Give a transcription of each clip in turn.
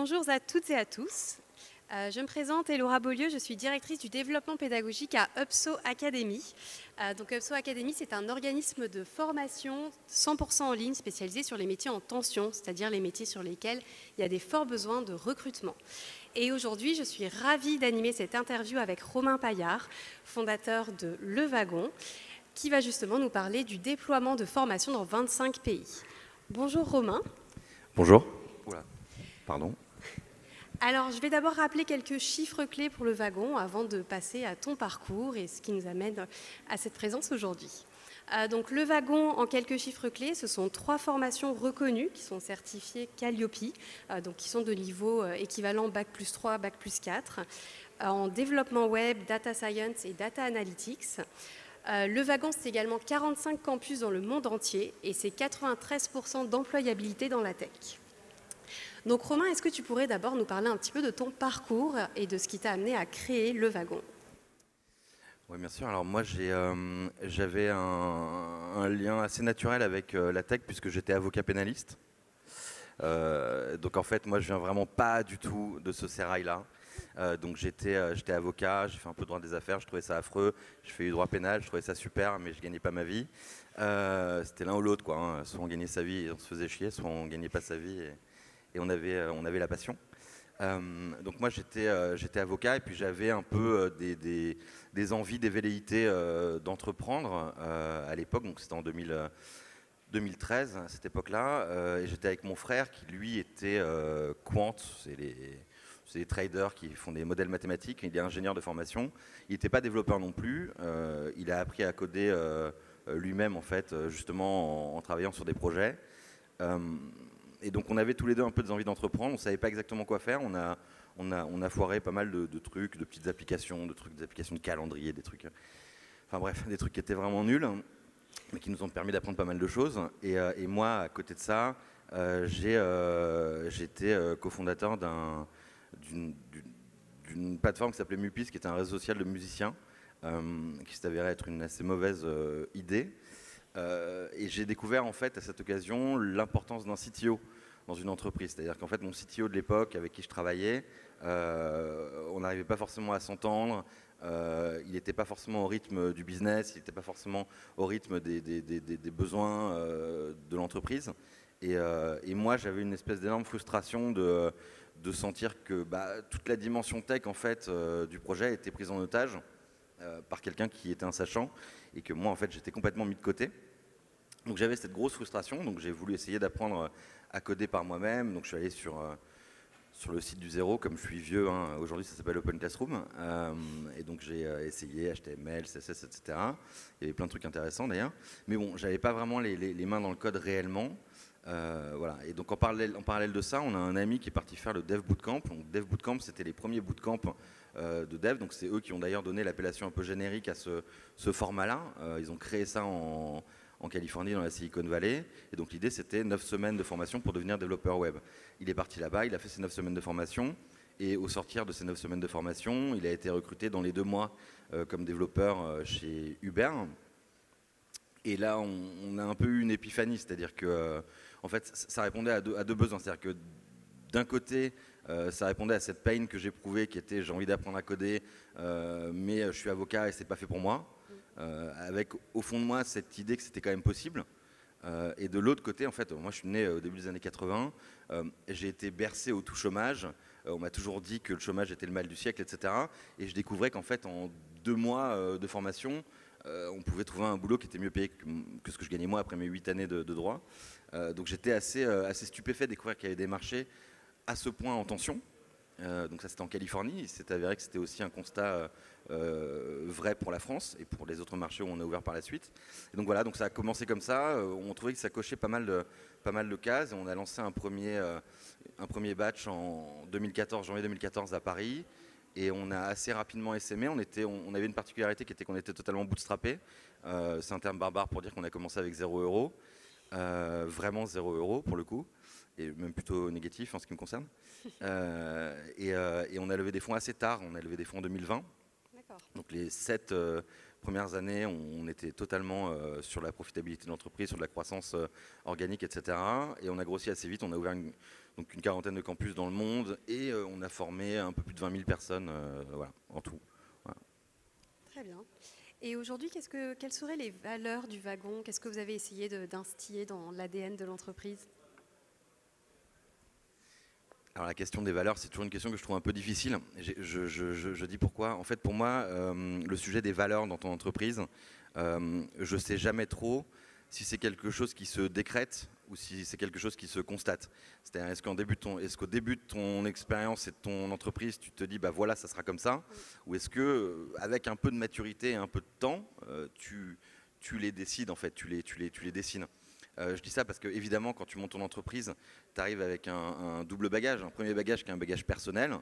Bonjour à toutes et à tous. Je me présente, Elora Beaulieu, je suis directrice du développement pédagogique à UPSO Academy. Donc UPSO Academy, c'est un organisme de formation 100% en ligne spécialisé sur les métiers en tension, c'est-à-dire les métiers sur lesquels il y a des forts besoins de recrutement. Et aujourd'hui, je suis ravie d'animer cette interview avec Romain Paillard, fondateur de Le Wagon, qui va justement nous parler du déploiement de formation dans 25 pays. Bonjour Romain. Bonjour. Oula, pardon. Alors, je vais d'abord rappeler quelques chiffres clés pour le wagon avant de passer à ton parcours et ce qui nous amène à cette présence aujourd'hui. Donc, le wagon, en quelques chiffres clés, ce sont 3 formations reconnues qui sont certifiées Calliope, donc qui sont de niveau équivalent Bac+3, Bac+4, en développement web, data science et data analytics. Le wagon, c'est également 45 campus dans le monde entier et c'est 93% d'employabilité dans la tech. Donc Romain, est-ce que tu pourrais d'abord nous parler un petit peu de ton parcours et de ce qui t'a amené à créer Le Wagon? Oui, bien sûr. Alors moi, j'avais un lien assez naturel avec la tech puisque j'étais avocat pénaliste. Donc en fait, moi, je viens vraiment pas du tout de ce sérail-là. Donc j'étais avocat, j'ai fait un peu de droit des affaires, je trouvais ça affreux. Je fais du droit pénal, je trouvais ça super, mais je gagnais pas ma vie. C'était l'un ou l'autre, quoi. Hein. Soit on gagnait sa vie et on se faisait chier, soit on gagnait pas sa vie et on avait la passion. Donc moi j'étais avocat et puis j'avais un peu des envies, des velléités d'entreprendre à l'époque, donc c'était en 2013 à cette époque-là, et j'étais avec mon frère qui lui était quant, c'est des traders qui font des modèles mathématiques, il est ingénieur de formation, il n'était pas développeur non plus, il a appris à coder lui-même en fait, justement en travaillant sur des projets. Et donc on avait tous les deux un peu des envies d'entreprendre, on ne savait pas exactement quoi faire, on a foiré pas mal de trucs, de petites applications, des applications de calendrier, des trucs, enfin bref, des trucs qui étaient vraiment nuls, mais qui nous ont permis d'apprendre pas mal de choses. Et moi, à côté de ça, j'étais cofondateur d'une plateforme qui s'appelait Mupis, qui était un réseau social de musiciens, qui s'est avéré être une assez mauvaise idée. Et j'ai découvert en fait à cette occasion l'importance d'un CTO dans une entreprise. C'est-à-dire qu'en fait mon CTO de l'époque avec qui je travaillais, on n'arrivait pas forcément à s'entendre, il n'était pas forcément au rythme du business, il n'était pas forcément au rythme des besoins de l'entreprise. Et moi j'avais une espèce d'énorme frustration de sentir que toute la dimension tech en fait, du projet était prise en otage par quelqu'un qui était un sachant et que moi en fait j'étais complètement mis de côté. Donc j'avais cette grosse frustration, donc j'ai voulu essayer d'apprendre à coder par moi-même, donc je suis allé sur le site du zéro, comme je suis vieux, hein, aujourd'hui ça s'appelle Open Classroom, et donc j'ai essayé HTML, CSS, etc. Il y avait plein de trucs intéressants d'ailleurs, mais bon, j'avais pas vraiment les mains dans le code réellement. Voilà. Et donc en parallèle de ça, on a un ami qui est parti faire le Dev Bootcamp. Donc Dev Bootcamp, c'était les premiers bootcamps de dev. Donc c'est eux qui ont d'ailleurs donné l'appellation un peu générique à ce format-là. Ils ont créé ça en Californie, dans la Silicon Valley. Et donc l'idée, c'était 9 semaines de formation pour devenir développeur web. Il est parti là-bas, il a fait ses 9 semaines de formation. Et au sortir de ces 9 semaines de formation, il a été recruté dans les 2 mois comme développeur chez Uber. Et là, on a un peu eu une épiphanie, c'est-à-dire que en fait, ça répondait à deux besoins. C'est-à-dire que d'un côté, ça répondait à cette peine que j'éprouvais, qui était j'ai envie d'apprendre à coder, mais je suis avocat et c'est pas fait pour moi. Avec au fond de moi cette idée que c'était quand même possible. Et de l'autre côté, en fait, moi je suis né au début des années 80, j'ai été bercé au tout chômage. On m'a toujours dit que le chômage était le mal du siècle, etc. Et je découvrais qu'en fait, en 2 mois de formation, on pouvait trouver un boulot qui était mieux payé que ce que je gagnais moi après mes 8 années de droit. Donc j'étais assez stupéfait de découvrir qu'il y avait des marchés à ce point en tension. Donc ça c'était en Californie, il s'est avéré que c'était aussi un constat vrai pour la France et pour les autres marchés où on a ouvert par la suite. Et donc voilà, donc ça a commencé comme ça, on trouvait que ça cochait pas mal de cases et on a lancé un premier batch en 2014, janvier 2014 à Paris. Et on a assez rapidement essaimé, on avait une particularité qui était qu'on était totalement bootstrappé. C'est un terme barbare pour dire qu'on a commencé avec 0 €, vraiment 0 € pour le coup, et même plutôt négatif en ce qui me concerne. Et on a levé des fonds assez tard, on a levé des fonds en 2020. D'accord. Donc les 7 premières années, on était totalement sur la profitabilité de l'entreprise, sur de la croissance organique, etc. Et on a grossi assez vite. On a ouvert donc une quarantaine de campus dans le monde et on a formé un peu plus de 20 000 personnes voilà, en tout. Voilà. Très bien. Et aujourd'hui, quelles seraient les valeurs du wagon? Qu'est-ce que vous avez essayé d'instiller dans l'ADN de l'entreprise? Alors la question des valeurs, c'est toujours une question que je trouve un peu difficile. Je dis pourquoi. En fait, pour moi, le sujet des valeurs dans ton entreprise, je ne sais jamais trop si c'est quelque chose qui se décrète ou si c'est quelque chose qui se constate. C'est-à-dire, est-ce qu'au début de ton expérience et de ton entreprise, tu te dis, bah voilà, ça sera comme ça, ou est-ce que, avec un peu de maturité et un peu de temps, tu les décides en fait, tu les dessines. Je dis ça parce que, évidemment, quand tu montes ton entreprise, tu arrives avec un double bagage. Un premier bagage qui est un bagage personnel.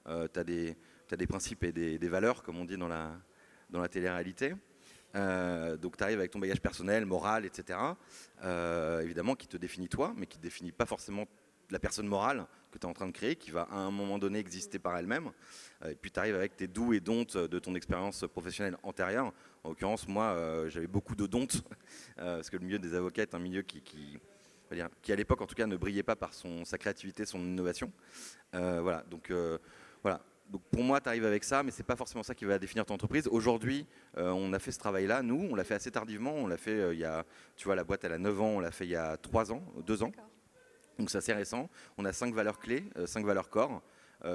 Tu as des principes et des valeurs, comme on dit dans la télé-réalité. Donc tu arrives avec ton bagage personnel, moral, etc. Évidemment, qui te définit toi, mais qui ne définit pas forcément la personne morale que tu es en train de créer, qui va à un moment donné exister par elle-même. Et puis tu arrives avec tes do's et don'ts de ton expérience professionnelle antérieure. En l'occurrence, moi, j'avais beaucoup de don'ts, parce que le milieu des avocats est un milieu qui à l'époque, en tout cas, ne brillait pas par sa créativité, son innovation. Voilà, donc pour moi, tu arrives avec ça, mais ce n'est pas forcément ça qui va définir ton entreprise. Aujourd'hui, on a fait ce travail-là, nous, on l'a fait assez tardivement. On l'a fait tu vois, la boîte, elle a 9 ans, on l'a fait il y a 3 ans, 2 ans. Donc c'est assez récent. On a 5 valeurs clés, 5 valeurs corps,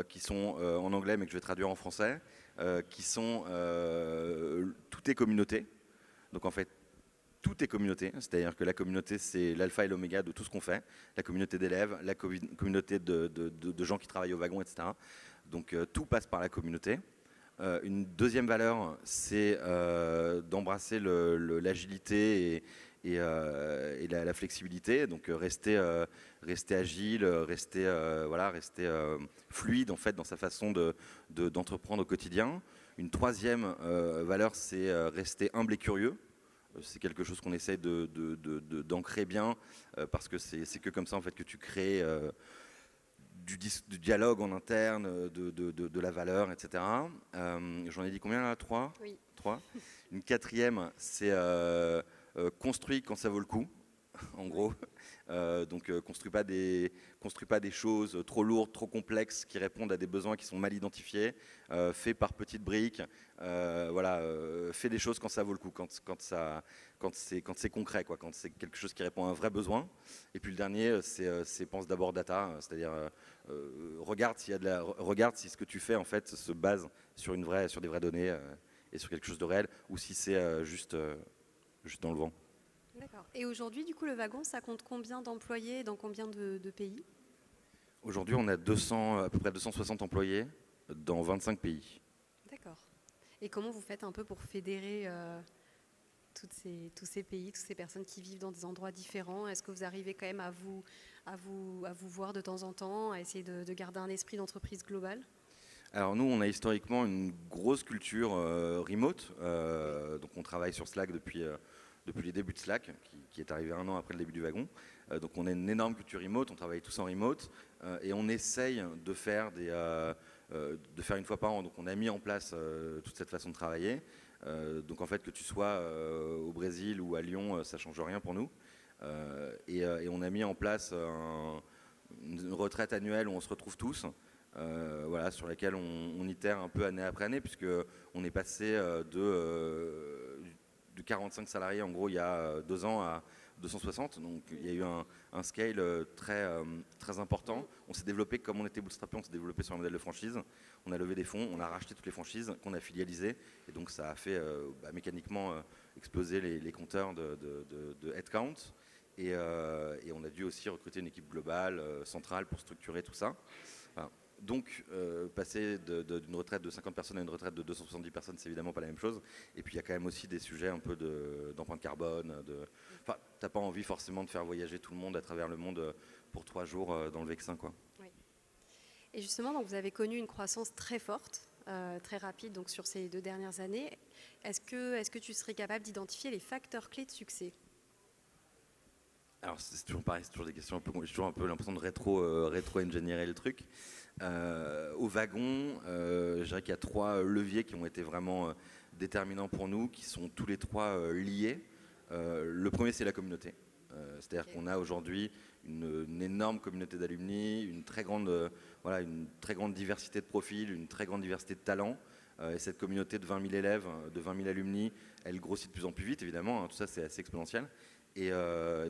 qui sont en anglais, mais que je vais traduire en français, qui sont tout est communauté. Donc en fait, tout est communauté, c'est-à-dire que la communauté, c'est l'alpha et l'oméga de tout ce qu'on fait. La communauté d'élèves, la communauté de gens qui travaillent au wagon, etc. Donc tout passe par la communauté. Une deuxième valeur, c'est d'embrasser l'agilité et la flexibilité. Donc rester agile, rester fluide en fait dans sa façon d'entreprendre au quotidien. Une troisième valeur, c'est rester humble et curieux. C'est quelque chose qu'on essaie d'ancrer bien parce que c'est que comme ça en fait que tu crées du dialogue en interne, de la valeur, etc. J'en ai dit combien là? 3 Oui. 3. Une quatrième, c'est construit quand ça vaut le coup, en gros. Donc construis pas des choses trop lourdes, trop complexes, qui répondent à des besoins qui sont mal identifiés. Fais par petites briques. Fais des choses quand ça vaut le coup, quand c'est concret, quoi, quand c'est quelque chose qui répond à un vrai besoin. Et puis le dernier, c'est pense d'abord data, c'est-à-dire regarde si ce que tu fais en fait se base sur des vraies données et sur quelque chose de réel, ou si c'est juste dans le vent. D'accord. Et aujourd'hui, du coup, le wagon, ça compte combien d'employés dans combien de pays? Aujourd'hui, on a à peu près 260 employés dans 25 pays. D'accord. Et comment vous faites un peu pour fédérer tous ces pays, toutes ces personnes qui vivent dans des endroits différents? Est-ce que vous arrivez quand même à vous voir de temps en temps, à essayer de garder un esprit d'entreprise globale? Alors nous, on a historiquement une grosse culture remote. Donc on travaille sur Slack depuis les débuts de Slack, qui est arrivé 1 an après le début du wagon. Donc on a une énorme culture remote, on travaille tous en remote et on essaye de faire une fois par an. Donc on a mis en place toute cette façon de travailler. Donc en fait, que tu sois au Brésil ou à Lyon, ça ne change rien pour nous. Et on a mis en place une retraite annuelle où on se retrouve tous. Sur laquelle on itère un peu année après année, puisqu'on est passé de 45 salariés en gros il y a 2 ans à 260, donc il y a eu un scale très important. On s'est développé, comme on était bootstrappé, on s'est développé sur un modèle de franchise. On a levé des fonds, on a racheté toutes les franchises qu'on a filialisées, et donc ça a fait mécaniquement exploser les compteurs de headcount. Et on a dû aussi recruter une équipe globale, centrale, pour structurer tout ça. Enfin, donc, passer d'une retraite de 50 personnes à une retraite de 270 personnes, c'est évidemment pas la même chose. Et puis, il y a quand même aussi des sujets un peu d'empreinte carbone. Enfin, t'as pas envie forcément de faire voyager tout le monde à travers le monde pour 3 jours dans le Vexin, quoi. Oui. Et justement, donc, vous avez connu une croissance très forte, très rapide, donc sur ces 2 dernières années. Est-ce que tu serais capable d'identifier les facteurs clés de succès? Alors c'est toujours pareil, c'est toujours des questions un peu, j'ai toujours un peu l'impression de rétro-ingénierer le truc. Au wagon, je dirais qu'il y a 3 leviers qui ont été vraiment déterminants pour nous qui sont tous les trois liés. Le premier, c'est la communauté. C'est-à-dire qu'on a aujourd'hui une énorme communauté d'alumni, une très grande diversité de profils, une très grande diversité de talents. Et cette communauté de 20 000 élèves, de 20 000 alumni, elle grossit de plus en plus vite, évidemment. Tout ça, c'est assez exponentiel. Et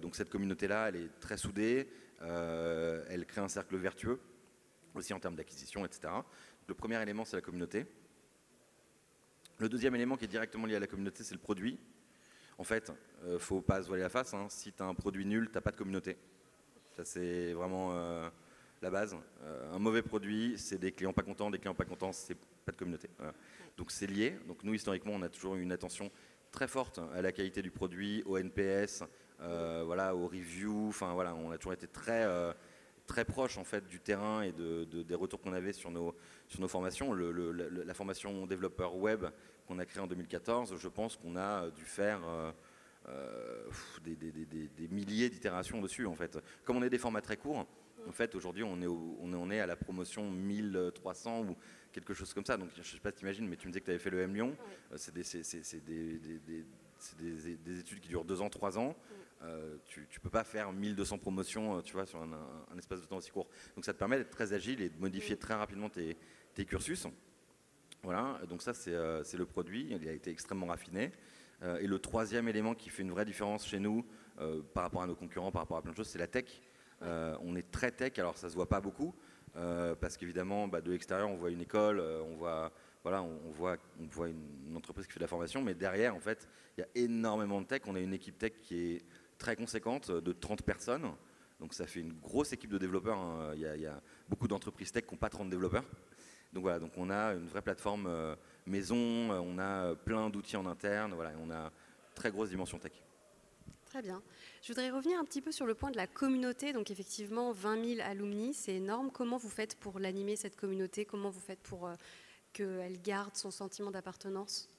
donc cette communauté-là, elle est très soudée. Elle crée un cercle vertueux, aussi en termes d'acquisition, etc. Le premier élément, c'est la communauté. Le deuxième élément qui est directement lié à la communauté, c'est le produit. En fait, il ne faut pas se voiler la face. Si tu as un produit nul, tu n'as pas de communauté. Ça, c'est vraiment la base. Un mauvais produit, c'est des clients pas contents. Des clients pas contents, c'est pas de communauté. Voilà. Donc, c'est lié. Donc, nous, historiquement, on a toujours eu une attention très forte à la qualité du produit, au NPS, aux reviews. Enfin, voilà, on a toujours été très proche en fait, du terrain et des retours qu'on avait sur nos formations. La formation développeur web qu'on a créée en 2014, je pense qu'on a dû faire des milliers d'itérations dessus. En fait. Comme on est des formats très courts, en fait, aujourd'hui, on est à la promotion 1300 ou quelque chose comme ça. Donc, je ne sais pas si tu imagines, mais tu me disais que tu avais fait le M Lyon. C'est des études qui durent 2 ans, 3 ans. Tu ne peux pas faire 1200 promotions sur un espace de temps aussi court. Donc ça te permet d'être très agile et de modifier très rapidement tes cursus. Voilà, donc ça c'est le produit, il a été extrêmement raffiné. Et le troisième élément qui fait une vraie différence chez nous par rapport à nos concurrents, par rapport à plein de choses, c'est la tech. On est très tech, alors ça ne se voit pas beaucoup, parce qu'évidemment de l'extérieur on voit une école, on voit une entreprise qui fait de la formation, mais derrière en fait il y a énormément de tech. On a une équipe tech qui est très conséquente, de 30 personnes. Donc ça fait une grosse équipe de développeurs. Il y a beaucoup d'entreprises tech qui n'ont pas 30 développeurs. Donc voilà, donc on a une vraie plateforme maison, on a plein d'outils en interne, voilà, on a une très grosse dimension tech. Très bien. Je voudrais revenir un petit peu sur le point de la communauté. Donc effectivement, 20 000 alumni, c'est énorme. Comment vous faites pour l'animer, cette communauté? Comment vous faites pour qu'elle garde son sentiment d'appartenance?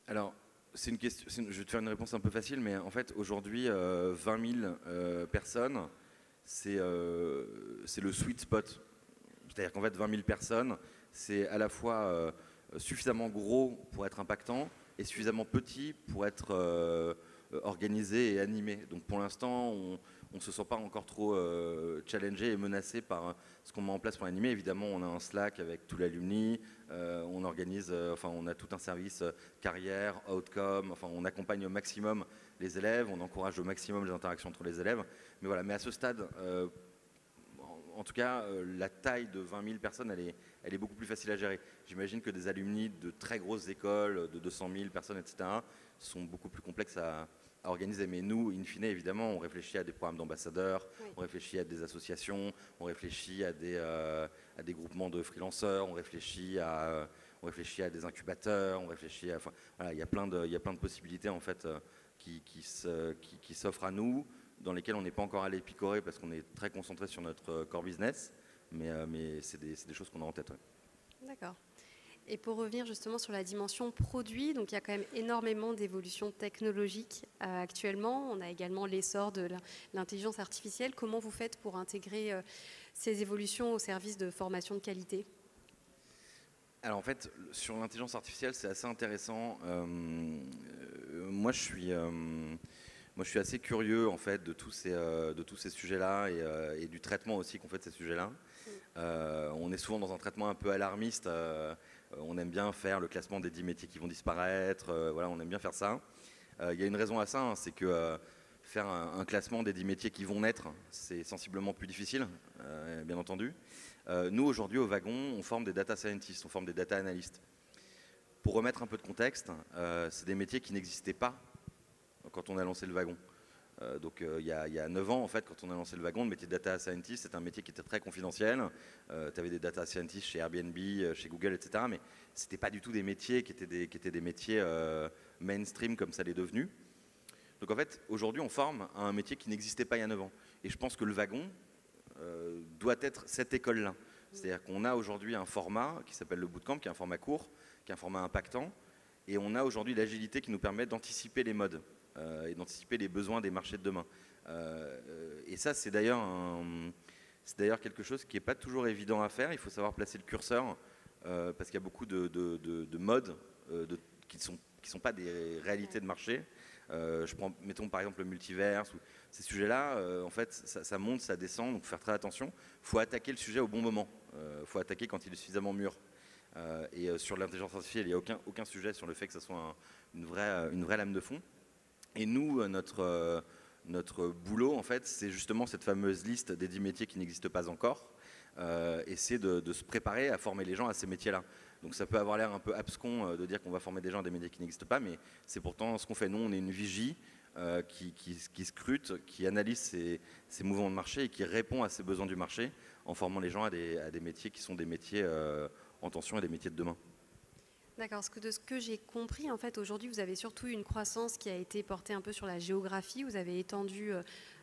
Alors, c'est une question, je vais te faire une réponse un peu facile, mais en fait, aujourd'hui, 20 000 personnes, c'est le sweet spot. C'est-à-dire qu'en fait, 20 000 personnes, c'est à la fois suffisamment gros pour être impactant et suffisamment petit pour être organisé et animé. Donc pour l'instant, on ne se sent pas encore trop challengé et menacé par ce qu'on met en place pour animer. Évidemment, on a un Slack avec tout l'alumni, on organise, on a tout un service carrière, outcome, on accompagne au maximum les élèves, on encourage au maximum les interactions entre les élèves. Mais voilà, mais à ce stade, en tout cas, la taille de 20 000 personnes, elle est beaucoup plus facile à gérer. J'imagine que des alumni de très grosses écoles, de 200 000 personnes, etc., sont beaucoup plus complexes à organiser. Mais nous, in fine, évidemment, on réfléchit à des programmes d'ambassadeurs, oui. On réfléchit à des associations, on réfléchit à des groupements de freelanceurs, on réfléchit à des incubateurs, on réfléchit à... Voilà, il y a plein de possibilités en fait, qui s'offrent à nous, dans lesquels on n'est pas encore allé picorer parce qu'on est très concentré sur notre core business, mais c'est des choses qu'on a en tête. Ouais. D'accord. Et pour revenir justement sur la dimension produit, donc il y a quand même énormément d'évolutions technologiques actuellement. On a également l'essor de l'intelligence artificielle. Comment vous faites pour intégrer ces évolutions au service de formation de qualité? Alors en fait, sur l'intelligence artificielle, c'est assez intéressant. Moi, je suis assez curieux en fait de tous ces sujets-là et du traitement aussi qu'on fait de ces sujets-là. On est souvent dans un traitement un peu alarmiste. On aime bien faire le classement des 10 métiers qui vont disparaître. Voilà, on aime bien faire ça. Il y a une raison à ça, hein, c'est que faire un classement des 10 métiers qui vont naître, c'est sensiblement plus difficile, bien entendu. Nous, aujourd'hui, au Wagon, on forme des data scientists, on forme des data analystes. Pour remettre un peu de contexte, c'est des métiers qui n'existaient pas quand on a lancé le Wagon. Donc il y a 9 ans, en fait, quand on a lancé le Wagon, le métier de data scientist, c'est un métier qui était très confidentiel. Tu avais des data scientists chez Airbnb, chez Google, etc. Mais ce n'était pas du tout des métiers qui étaient des métiers mainstream comme ça l'est devenu. Donc en fait, aujourd'hui, on forme à un métier qui n'existait pas il y a 9 ans. Et je pense que le Wagon doit être cette école-là. C'est-à-dire qu'on a aujourd'hui un format qui s'appelle le bootcamp, qui est un format court, qui est un format impactant. Et on a aujourd'hui l'agilité qui nous permet d'anticiper les modes et d'anticiper les besoins des marchés de demain. Et ça, c'est d'ailleurs quelque chose qui n'est pas toujours évident à faire. Il faut savoir placer le curseur parce qu'il y a beaucoup de modes qui sont pas des réalités de marché. Mettons par exemple le multiverse, ou ces sujets-là, en fait, ça monte, ça descend, donc il faut faire très attention. Il faut attaquer le sujet au bon moment. Il faut attaquer quand il est suffisamment mûr. Sur l'intelligence artificielle, il n'y a aucun sujet sur le fait que ça soit une vraie lame de fond. Et nous, notre boulot, en fait, c'est justement cette fameuse liste des 10 métiers qui n'existent pas encore. Et c'est de se préparer à former les gens à ces métiers-là. Donc ça peut avoir l'air un peu abscon de dire qu'on va former des gens à des métiers qui n'existent pas, mais c'est pourtant ce qu'on fait. Nous, on est une vigie qui scrute, qui analyse ces mouvements de marché et qui répond à ces besoins du marché en formant les gens à des métiers qui sont des métiers en tension et des métiers de demain. D'accord, parce que de ce que j'ai compris, en fait, aujourd'hui, vous avez surtout une croissance qui a été portée un peu sur la géographie. Vous avez étendu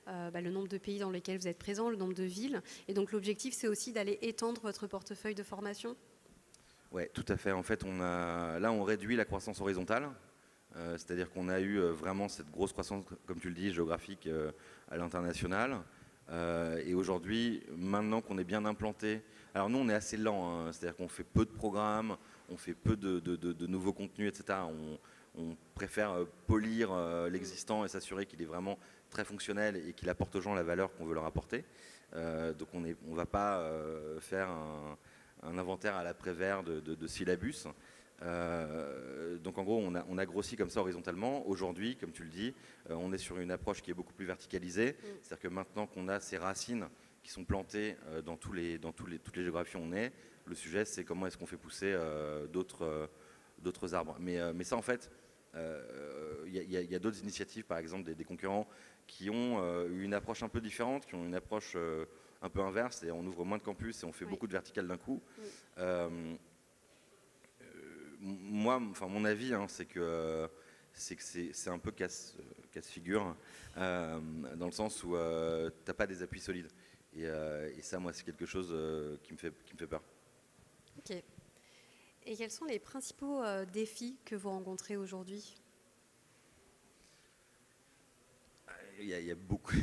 le nombre de pays dans lesquels vous êtes présent, le nombre de villes. Et donc, l'objectif, c'est aussi d'aller étendre votre portefeuille de formation. Oui, tout à fait. En fait, là, on réduit la croissance horizontale. C'est-à-dire qu'on a eu vraiment cette grosse croissance, comme tu le dis, géographique à l'international. Et aujourd'hui, maintenant qu'on est bien implanté, alors nous, on est assez lent. Hein, c'est-à-dire qu'on fait peu de programmes, on fait peu de nouveaux contenus, etc. On préfère polir l'existant et s'assurer qu'il est vraiment très fonctionnel et qu'il apporte aux gens la valeur qu'on veut leur apporter. Donc on ne va pas faire un inventaire à l'après-vert de syllabus. Donc en gros, on a grossi comme ça horizontalement. Aujourd'hui, comme tu le dis, on est sur une approche qui est beaucoup plus verticalisée. C'est-à-dire que maintenant qu'on a ces racines qui sont plantées dans toutes les géographies où on est, le sujet, c'est comment est-ce qu'on fait pousser d'autres arbres. Mais ça, en fait, il y a d'autres initiatives, par exemple des concurrents, qui ont une approche un peu différente, qui ont une approche un peu inverse, et on ouvre moins de campus et on fait beaucoup de verticales d'un coup. Mon avis, hein, c'est que c'est un peu casse-figure, dans le sens où tu n'as pas des appuis solides. Et ça, moi, c'est quelque chose qui me fait peur. Ok. Et quels sont les principaux défis que vous rencontrez aujourd'hui ? Il y a beaucoup.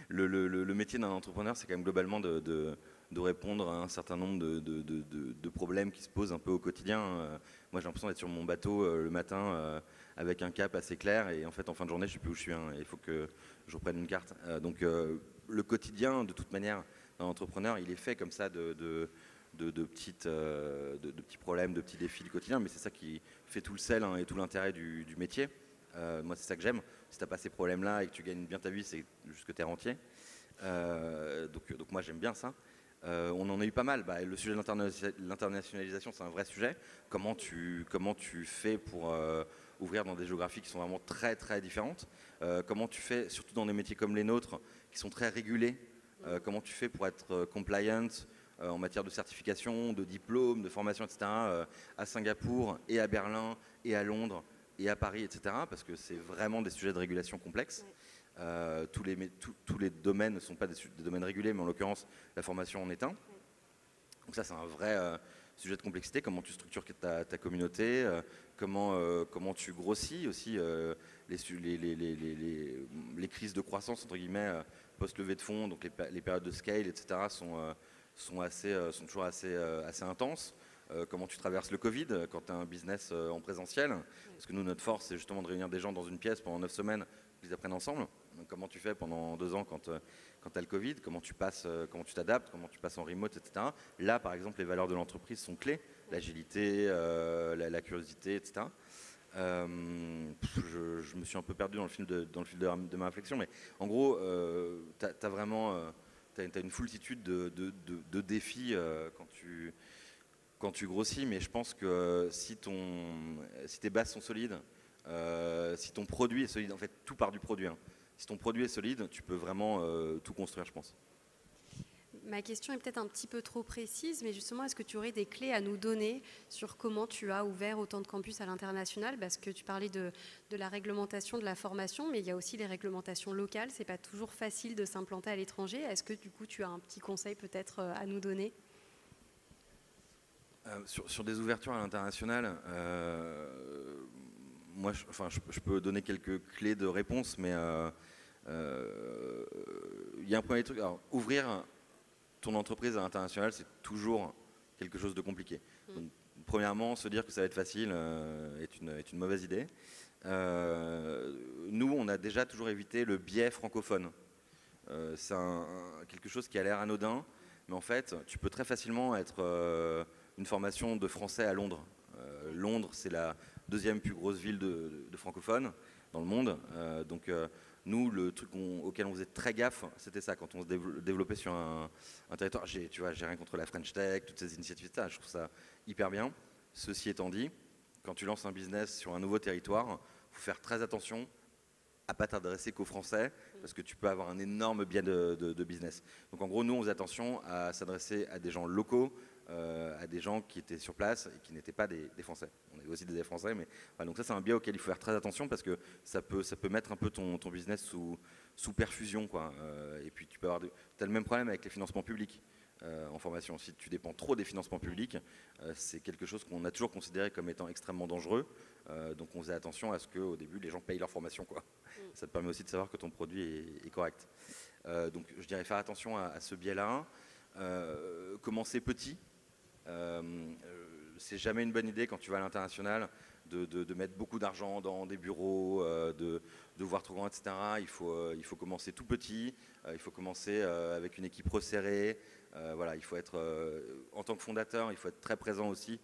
Le métier d'un entrepreneur, c'est quand même globalement de répondre à un certain nombre de problèmes qui se posent un peu au quotidien. Moi, j'ai l'impression d'être sur mon bateau le matin avec un cap assez clair, et en fait, en fin de journée, je ne sais plus où je suis. Hein, il faut que je reprenne une carte. Donc, le quotidien, de toute manière, d'un entrepreneur, il est fait comme ça de petits problèmes, de petits défis du quotidien, mais c'est ça qui fait tout le sel, hein, et tout l'intérêt du métier. Moi, c'est ça que j'aime. Si tu n'as pas ces problèmes-là et que tu gagnes bien ta vie, c'est juste que tu es rentier. Donc moi, j'aime bien ça. On en a eu pas mal. Le sujet de l'internationalisation, c'est un vrai sujet. Comment tu fais pour ouvrir dans des géographies qui sont vraiment très très différentes? Comment tu fais, surtout dans des métiers comme les nôtres, qui sont très régulés, comment tu fais pour être compliant en matière de certification, de diplôme, de formation, etc. À Singapour et à Berlin et à Londres et à Paris, etc. Parce que c'est vraiment des sujets de régulation complexes. Tous les domaines ne sont pas des domaines régulés, mais en l'occurrence, la formation en est un. Donc ça, c'est un vrai sujet de complexité. Comment tu structures ta communauté, comment tu grossis aussi les crises de croissance, entre guillemets, post-levée de fonds, donc les périodes de scale, etc., sont toujours assez intenses. Comment tu traverses le Covid quand tu as un business en présentiel. Parce que nous, notre force, c'est justement de réunir des gens dans une pièce pendant 9 semaines, qu'ils apprennent ensemble. Donc, comment tu fais pendant 2 ans quand tu as le Covid, comment tu t'adaptes, comment tu passes en remote, etc. Là, par exemple, les valeurs de l'entreprise sont clés. L'agilité, la curiosité, etc. Je me suis un peu perdu dans le fil de ma réflexion, mais en gros, tu as vraiment t'as une foultitude de défis quand tu grossis, mais je pense que si tes bases sont solides, si ton produit est solide, en fait tout part du produit. Hein. Si ton produit est solide, tu peux vraiment tout construire, je pense. Ma question est peut-être un petit peu trop précise, mais justement, est-ce que tu aurais des clés à nous donner sur comment tu as ouvert autant de campus à l'international? Parce que tu parlais de la réglementation de la formation, mais il y a aussi les réglementations locales. C'est pas toujours facile de s'implanter à l'étranger. Est-ce que du coup, tu as un petit conseil peut-être à nous donner? Sur des ouvertures à l'international, moi, je peux donner quelques clés de réponse, mais il y a un premier truc. Alors, ouvrir ton entreprise à l'international, c'est toujours quelque chose de compliqué. Donc, premièrement, se dire que ça va être facile est une mauvaise idée. Nous, on a déjà toujours évité le biais francophone. C'est quelque chose qui a l'air anodin, mais en fait, tu peux très facilement être une formation de français à Londres. Londres, c'est la deuxième plus grosse ville de francophones dans le monde. Donc, nous, le truc auquel on faisait très gaffe, c'était ça, quand on se développait sur un territoire. J'ai rien contre la French Tech, toutes ces initiatives, je trouve ça hyper bien. Ceci étant dit, quand tu lances un business sur un nouveau territoire, il faut faire très attention à ne pas t'adresser qu'aux Français, parce que tu peux avoir un énorme biais de business. Donc en gros, nous, on faisait attention à s'adresser à des gens locaux, à des gens qui étaient sur place et qui n'étaient pas des Français. On avait aussi des Français, mais voilà, donc ça, c'est un biais auquel il faut faire très attention, parce que ça peut mettre un peu ton business sous perfusion, quoi. Et puis tu peux avoir t'as le même problème avec les financements publics. En formation, si tu dépends trop des financements publics, c'est quelque chose qu'on a toujours considéré comme étant extrêmement dangereux. Donc on faisait attention à ce qu'au début les gens payent leur formation, quoi. Ça te permet aussi de savoir que ton produit est correct. Donc je dirais faire attention à ce biais-là. Commencer petit. C'est jamais une bonne idée quand tu vas à l'international de mettre beaucoup d'argent dans des bureaux, de voir trop grand, etc. Il faut commencer tout petit. Il faut commencer avec une équipe resserrée. Voilà, il faut être, en tant que fondateur, il faut être très présent aussi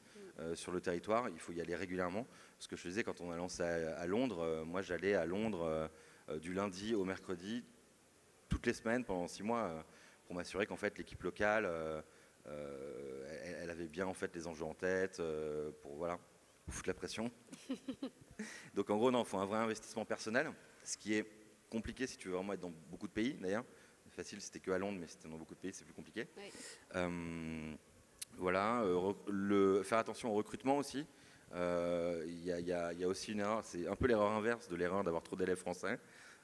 sur le territoire. Il faut y aller régulièrement. Ce que je faisais quand on a lancé à Londres, moi j'allais à Londres du lundi au mercredi, toutes les semaines pendant 6 mois, pour m'assurer qu'en fait l'équipe locale, elle avait bien en fait les enjeux en tête, pour foutre la pression. Donc en gros, non, il faut un vrai investissement personnel, ce qui est compliqué si tu veux vraiment être dans beaucoup de pays d'ailleurs. Facile, c'était que à Londres, mais c'était dans beaucoup de pays, c'est plus compliqué. Oui. Voilà, faire attention au recrutement aussi. Il y a aussi une erreur, c'est un peu l'erreur inverse de l'erreur d'avoir trop d'élèves français.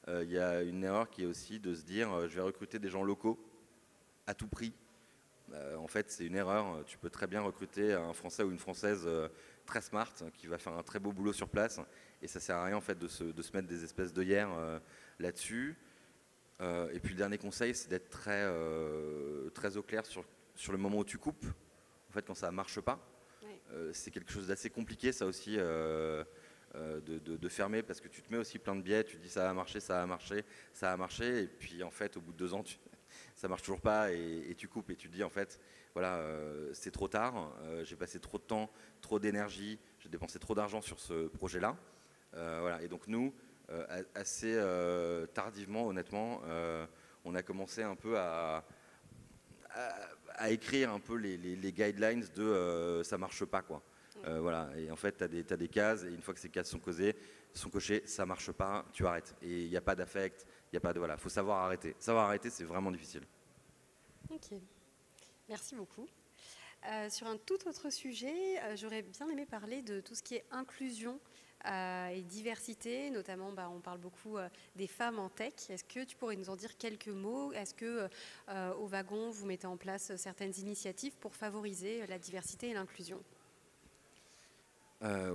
Il y a une erreur qui est aussi de se dire je vais recruter des gens locaux à tout prix. En fait, c'est une erreur. Tu peux très bien recruter un Français ou une Française très smart qui va faire un très beau boulot sur place. Et ça ne sert à rien en fait de se mettre des espèces d'œillères là-dessus. Et puis le dernier conseil, c'est d'être très au clair sur le moment où tu coupes. En fait, quand ça ne marche pas, c'est quelque chose d'assez compliqué, ça aussi, de fermer, parce que tu te mets aussi plein de biais. Tu te dis ça va marcher, ça va marcher, ça va marcher, et puis en fait, au bout de 2 ans, ça marche toujours pas, et tu coupes, et tu te dis en fait, voilà, c'est trop tard. J'ai passé trop de temps, trop d'énergie, j'ai dépensé trop d'argent sur ce projet-là. Voilà, et donc nous. Assez tardivement, honnêtement, on a commencé un peu à écrire un peu les guidelines de ça marche pas, quoi. Voilà, et en fait, tu as des cases, et une fois que ces cases sont cochées, ça marche pas, tu arrêtes. Et il n'y a pas d'affect, il n'y a pas de. Voilà, faut savoir arrêter. Savoir arrêter, c'est vraiment difficile. Ok, merci beaucoup. Sur un tout autre sujet, j'aurais bien aimé parler de tout ce qui est inclusion et diversité, notamment on parle beaucoup des femmes en tech. Est-ce que tu pourrais nous en dire quelques mots? Est-ce que au Wagon, vous mettez en place certaines initiatives pour favoriser la diversité et l'inclusion?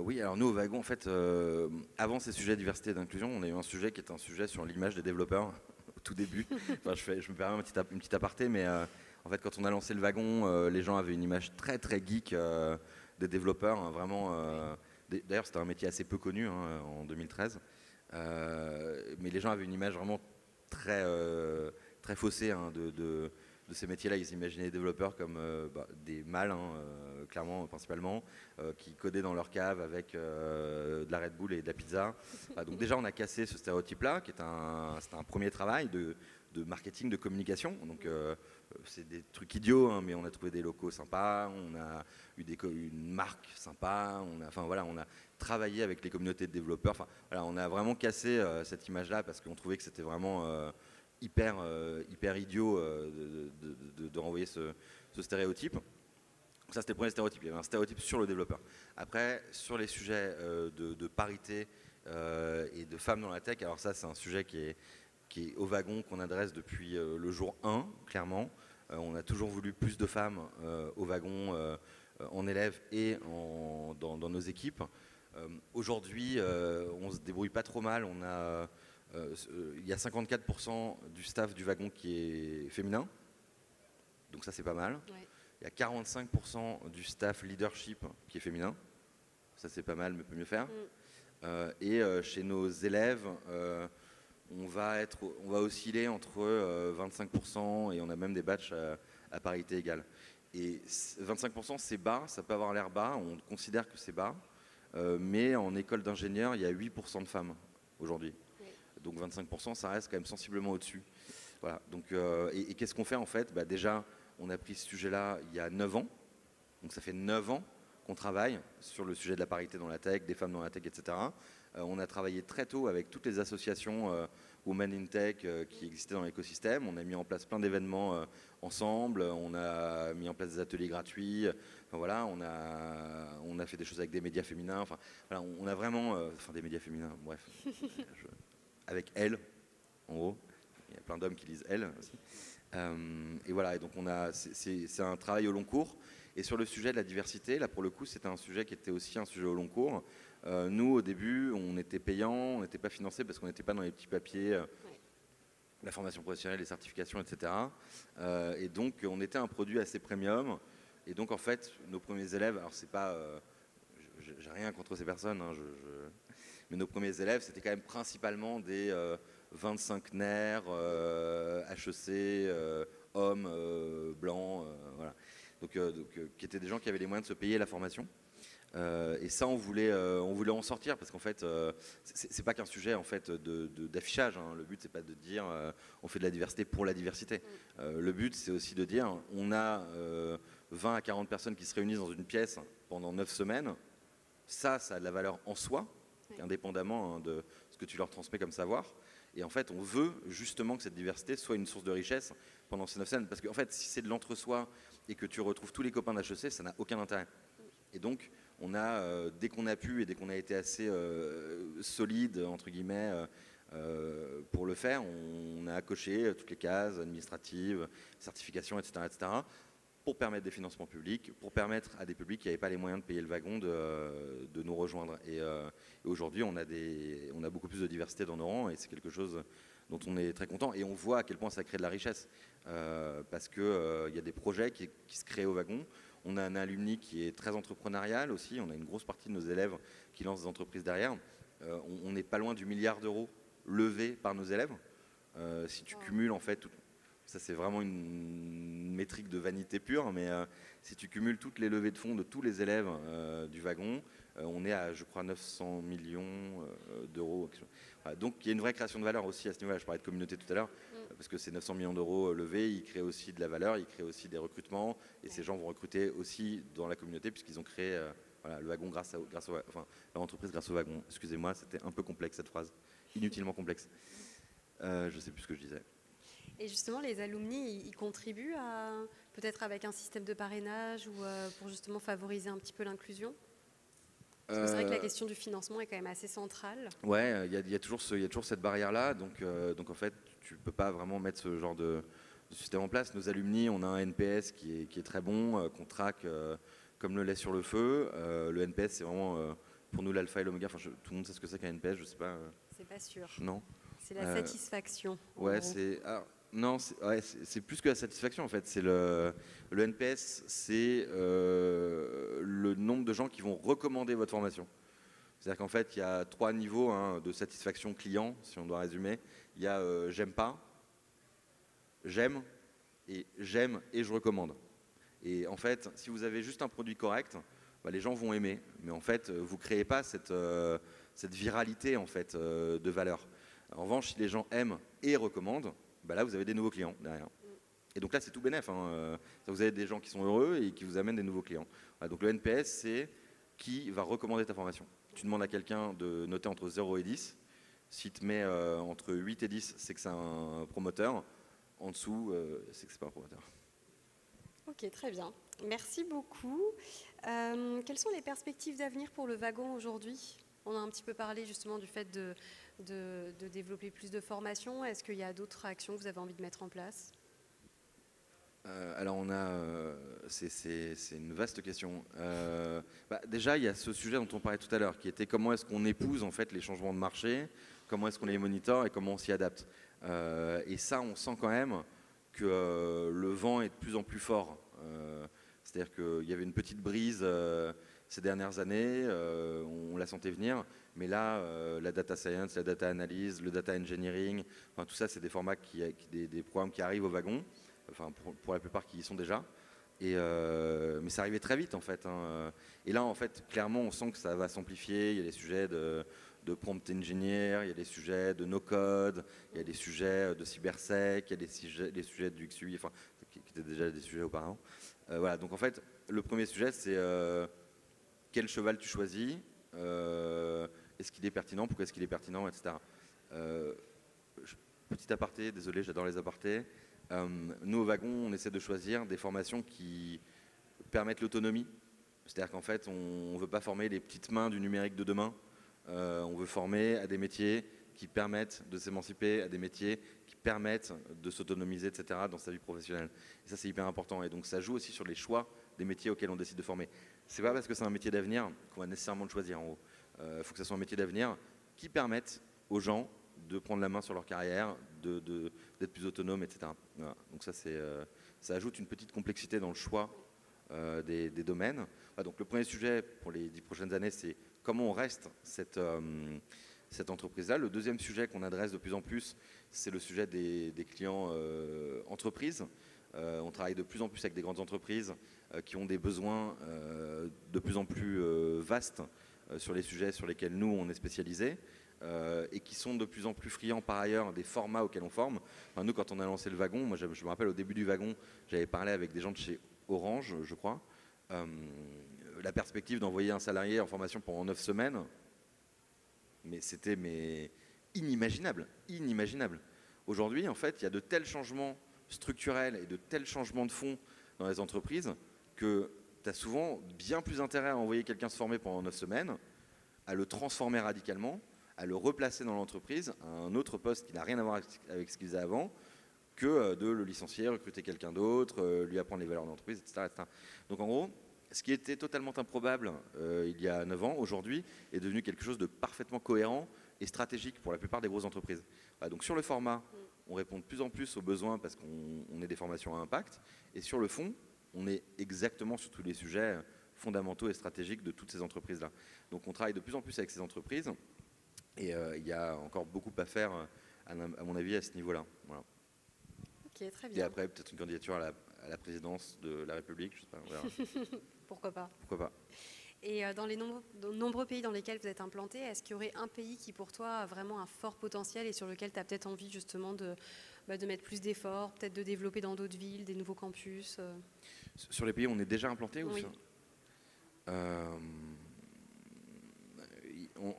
Oui, alors nous au Wagon, en fait, avant ces sujets de diversité et d'inclusion, on a eu un sujet qui est un sujet sur l'image des développeurs au tout début. Enfin, je me permets une petite aparté, mais en fait, quand on a lancé le Wagon, les gens avaient une image très très geek des développeurs, hein, vraiment. D'ailleurs, c'était un métier assez peu connu en 2013. Mais les gens avaient une image vraiment très, très faussée de ces métiers-là. Ils imaginaient les développeurs comme des mâles, clairement, principalement, qui codaient dans leur cave avec de la Red Bull et de la pizza. Donc déjà, on a cassé ce stéréotype-là, c'était un premier travail de marketing, de communication. Donc c'est des trucs idiots, mais on a trouvé des locaux sympas, on a eu une marque sympa, on a travaillé avec les communautés de développeurs. Enfin, voilà, on a vraiment cassé cette image-là parce qu'on trouvait que c'était vraiment hyper idiot de renvoyer ce stéréotype. Donc ça, c'était le premier stéréotype. Il y avait un stéréotype sur le développeur. Après, sur les sujets de parité et de femmes dans la tech, alors ça, c'est un sujet qui est au Wagon, qu'on adresse depuis le jour 1, clairement. On a toujours voulu plus de femmes au Wagon, en élèves et dans nos équipes. Aujourd'hui, on se débrouille pas trop mal. Il y a 54% du staff du Wagon qui est féminin. Donc ça, c'est pas mal. Ouais. il y a 45% du staff leadership qui est féminin. Ça, c'est pas mal, mais peut mieux faire. Et chez nos élèves, on va osciller entre 25% et on a même des batchs à parité égale. Et 25%, c'est bas, ça peut avoir l'air bas, on considère que c'est bas, mais en école d'ingénieur, il y a 8% de femmes aujourd'hui. Oui. Donc 25%, ça reste quand même sensiblement au-dessus. Voilà. Donc, et qu'est-ce qu'on fait en fait? Déjà, on a pris ce sujet-là il y a 9 ans, donc ça fait 9 ans qu'on travaille sur le sujet de la parité dans la tech, des femmes dans la tech, etc. On a travaillé très tôt avec toutes les associations Women in Tech qui existaient dans l'écosystème. On a mis en place plein d'événements ensemble, on a mis en place des ateliers gratuits, enfin, voilà, on a fait des choses avec des médias féminins, enfin, voilà, on a vraiment, enfin des médias féminins, bref, avec Elle, en gros, il y a plein d'hommes qui lisent Elle aussi. Et voilà, et donc c'est un travail au long cours. Et sur le sujet de la diversité, là pour le coup, c'était un sujet qui était aussi un sujet au long cours. Nous, au début, on était payant, on n'était pas financé parce qu'on n'était pas dans les petits papiers, la formation professionnelle, les certifications, etc. Et donc, on était un produit assez premium. Et donc, en fait, nos premiers élèves, alors c'est pas, j'ai rien contre ces personnes, hein, mais nos premiers élèves, c'était quand même principalement des 25 nerfs, HEC, hommes, blancs, voilà. Donc, qui étaient des gens qui avaient les moyens de se payer la formation. Et ça, on voulait en sortir parce qu'en fait, c'est pas qu'un sujet en fait d'affichage. Hein. Le but, c'est pas de dire on fait de la diversité pour la diversité. Le but, c'est aussi de dire on a 20 à 40 personnes qui se réunissent dans une pièce pendant 9 semaines. Ça a de la valeur en soi, indépendamment hein, de ce que tu leur transmets comme savoir. Et en fait, on veut justement que cette diversité soit une source de richesse pendant ces 9 semaines. Parce qu'en fait, si c'est de l'entre-soi et que tu retrouves tous les copains d'HEC, ça n'a aucun intérêt. Et donc, on a, dès qu'on a pu et dès qu'on a été assez solide, entre guillemets, pour le faire, on a coché toutes les cases administratives, certifications, etc., etc., pour permettre des financements publics, pour permettre à des publics qui n'avaient pas les moyens de payer le wagon de nous rejoindre. Et aujourd'hui, on a beaucoup plus de diversité dans nos rangs et c'est quelque chose dont on est très content. Et on voit à quel point ça crée de la richesse. Parce qu'il y a des projets qui se créent au wagon. On a un alumni qui est très entrepreneurial aussi. On a une grosse partie de nos élèves qui lancent des entreprises derrière. On n'est pas loin du milliard d'euros levés par nos élèves. Si tu cumules en fait, ça c'est vraiment une métrique de vanité pure, mais si tu cumules toutes les levées de fonds de tous les élèves du wagon, on est à, je crois, 900 millions d'euros. Donc il y a une vraie création de valeur aussi à ce niveau-là. Je parlais de communauté tout à l'heure. Parce que ces 900 millions d'euros levés, ils créent aussi de la valeur, ils créent aussi des recrutements, et ces gens vont recruter aussi dans la communauté puisqu'ils ont créé voilà, le wagon enfin, leur entreprise grâce au wagon. Excusez-moi, c'était un peu complexe cette phrase, inutilement complexe. Je ne sais plus ce que je disais. Et justement, les alumni, ils contribuent à, peut-être avec un système de parrainage ou pour justement favoriser un petit peu l'inclusion? Parce que c'est vrai que la question du financement est quand même assez centrale. Ouais, il y a toujours cette barrière-là, donc en fait, tu ne peux pas vraiment mettre ce genre de système en place. Nos alumni, on a un NPS qui est très bon, qu'on traque comme le lait sur le feu. Le NPS, c'est vraiment pour nous l'alpha et l'oméga. Enfin, tout le monde sait ce que c'est qu'un NPS, je ne sais pas. C'est pas sûr. Non. C'est la satisfaction. Ouais, c'est... Non, c'est plus que la satisfaction en fait. C'est le NPS, c'est le nombre de gens qui vont recommander votre formation. C'est-à-dire qu'en fait, il y a 3 niveaux hein, de satisfaction client, si on doit résumer. Il y a j'aime pas, j'aime et je recommande. Et en fait, si vous avez juste un produit correct, bah, les gens vont aimer. Mais en fait, vous ne créez pas cette viralité en fait, de valeur. En revanche, si les gens aiment et recommandent, bah là, vous avez des nouveaux clients derrière. Et donc là, c'est tout bénef. Hein. Vous avez des gens qui sont heureux et qui vous amènent des nouveaux clients. Voilà, donc le NPS, c'est qui va recommander ta formation. Tu demandes à quelqu'un de noter entre 0 et 10. S'il te met entre 8 et 10, c'est que c'est un promoteur. En dessous, c'est que c'est pas un promoteur. Ok, très bien. Merci beaucoup. Quelles sont les perspectives d'avenir pour le wagon aujourd'hui? On a un petit peu parlé justement du fait de développer plus de formations. Est-ce qu'il y a d'autres actions que vous avez envie de mettre en place? Alors c'est une vaste question. Déjà, il y a ce sujet dont on parlait tout à l'heure, qui était comment est-ce qu'on épouse en fait les changements de marché, comment est-ce qu'on les monitore et comment on s'y adapte. Et ça, on sent quand même que le vent est de plus en plus fort. C'est-à-dire qu'il y avait une petite brise ces dernières années, on la sentait venir, mais là, la data science, la data analyse, le data engineering, enfin, tout ça, c'est des formats, des programmes qui arrivent au wagon, enfin, pour la plupart qui y sont déjà. Mais ça arrivait très vite en fait, hein. Et là en fait clairement on sent que ça va s'amplifier. Il y a des sujets de prompt engineer, il y a des sujets de no code, il y a des sujets de cybersec, il y a des sujets du XUI, enfin qui étaient déjà des sujets auparavant. Voilà, donc en fait le premier sujet c'est quel cheval tu choisis, est-ce qu'il est pertinent, pourquoi est-ce qu'il est pertinent, etc. Petit aparté, désolé, j'adore les apartés. Nous, au wagon, on essaie de choisir des formations qui permettent l'autonomie. C'est-à-dire qu'en fait, on ne veut pas former les petites mains du numérique de demain. On veut former à des métiers qui permettent de s'émanciper, à des métiers qui permettent de s'autonomiser, etc., dans sa vie professionnelle. Et ça, c'est hyper important. Et donc, ça joue aussi sur les choix des métiers auxquels on décide de former. C'est pas parce que c'est un métier d'avenir qu'on va nécessairement le choisir, en gros. Il faut que ça soit un métier d'avenir qui permette aux gens de prendre la main sur leur carrière, d'être plus autonome, etc. Voilà. Donc ça ajoute une petite complexité dans le choix des domaines. Voilà, donc le premier sujet pour les 10 prochaines années, c'est comment on reste cette entreprise-là. Le deuxième sujet qu'on adresse de plus en plus, c'est le sujet des clients entreprises. On travaille de plus en plus avec des grandes entreprises qui ont des besoins de plus en plus vastes sur les sujets sur lesquels nous, on est spécialisés. Et qui sont de plus en plus friands par ailleurs des formats auxquels on forme. Enfin, nous, quand on a lancé le wagon, moi je me rappelle au début du wagon, j'avais parlé avec des gens de chez Orange, je crois. La perspective d'envoyer un salarié en formation pendant 9 semaines, mais c'était inimaginable, inimaginable. Aujourd'hui, en fait, il y a de tels changements structurels et de tels changements de fond dans les entreprises que tu as souvent bien plus intérêt à envoyer quelqu'un se former pendant 9 semaines, à le transformer radicalement, à le replacer dans l'entreprise, à un autre poste qui n'a rien à voir avec ce qu'il faisait avant, que de le licencier, recruter quelqu'un d'autre, lui apprendre les valeurs de l'entreprise, etc., etc. Donc en gros, ce qui était totalement improbable il y a 9 ans, aujourd'hui, est devenu quelque chose de parfaitement cohérent et stratégique pour la plupart des grosses entreprises. Voilà, donc sur le format, on répond de plus en plus aux besoins parce qu'on est des formations à impact, et sur le fond, on est exactement sur tous les sujets fondamentaux et stratégiques de toutes ces entreprises-là. Donc on travaille de plus en plus avec ces entreprises, et il y a encore beaucoup à faire, à mon avis, à ce niveau-là. Voilà. Ok, très bien. Et après, peut-être une candidature à la présidence de la République, je sais pas, on verra. Pourquoi pas. Pourquoi pas. Et dans les nombreux pays dans lesquels vous êtes implanté, est-ce qu'il y aurait un pays qui pour toi a vraiment un fort potentiel et sur lequel tu as peut-être envie justement de mettre plus d'efforts, peut-être de développer dans d'autres villes, des nouveaux campus Sur les pays où on est déjà implanté ou oui.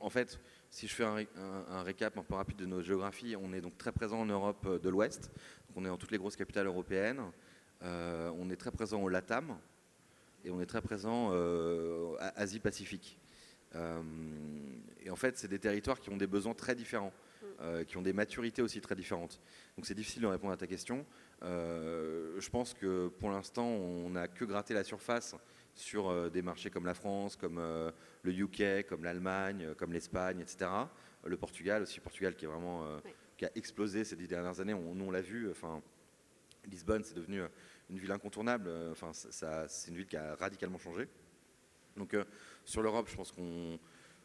En fait, si je fais un récap un peu rapide de nos géographies, on est donc très présent en Europe de l'Ouest, on est dans toutes les grosses capitales européennes, on est très présent au LATAM et on est très présent à Asie-Pacifique. Et en fait, c'est des territoires qui ont des besoins très différents, qui ont des maturités aussi très différentes. Donc c'est difficile de répondre à ta question. Je pense que pour l'instant, on n'a que gratté la surface sur des marchés comme la France, comme le UK, comme l'Allemagne, comme l'Espagne, etc. Le Portugal aussi, Portugal qui est vraiment qui a explosé ces 10 dernières années. On l'a vu. Enfin, Lisbonne, c'est devenu une ville incontournable. Enfin, c'est une ville qui a radicalement changé. Donc sur l'Europe, je pense qu'il